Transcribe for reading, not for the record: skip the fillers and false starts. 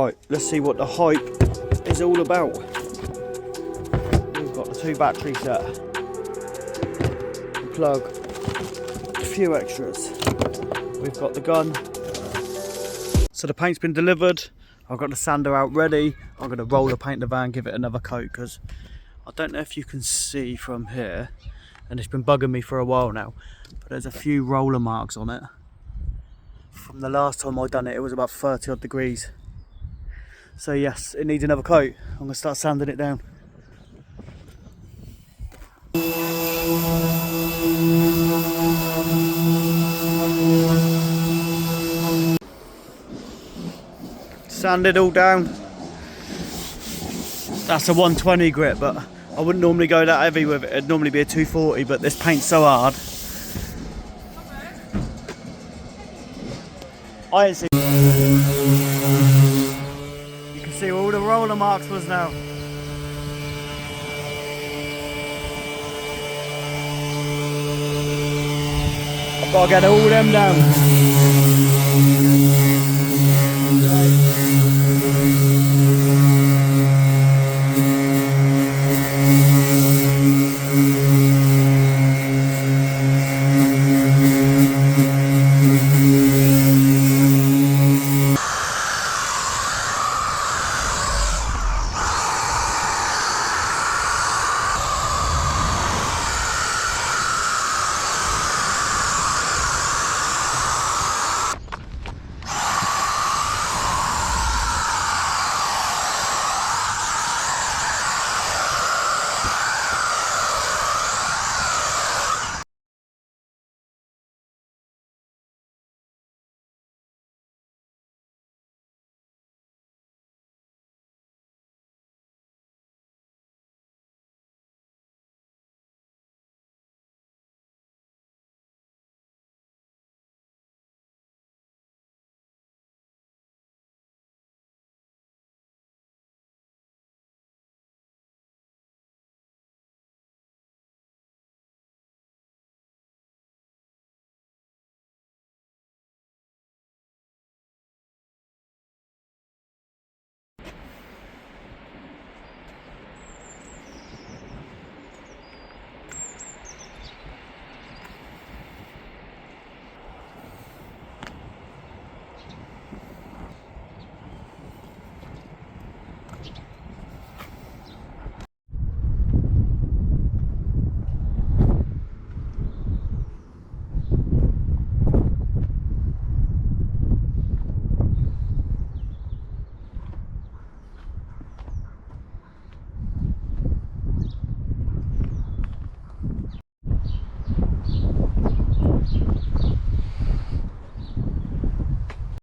Right, let's see what the hype is all about. We've got the 2 battery set, the plug, a few extras. We've got the gun. So the paint's been delivered. I've got the sander out ready. I'm going to roller paint the van, give it another coat, because I don't know if you can see from here, and it's been bugging me for a while now, but there's a few roller marks on it. From the last time I done it, it was about 30 odd degrees. So yes, it needs another coat. I'm going to start sanding it down. Sanded all down. That's a 120 grit, but I wouldn't normally go that heavy with it. It'd normally be a 240, but this paint's so hard. I ain't seen. You can see where all the roller marks was now. I've got to get all them down.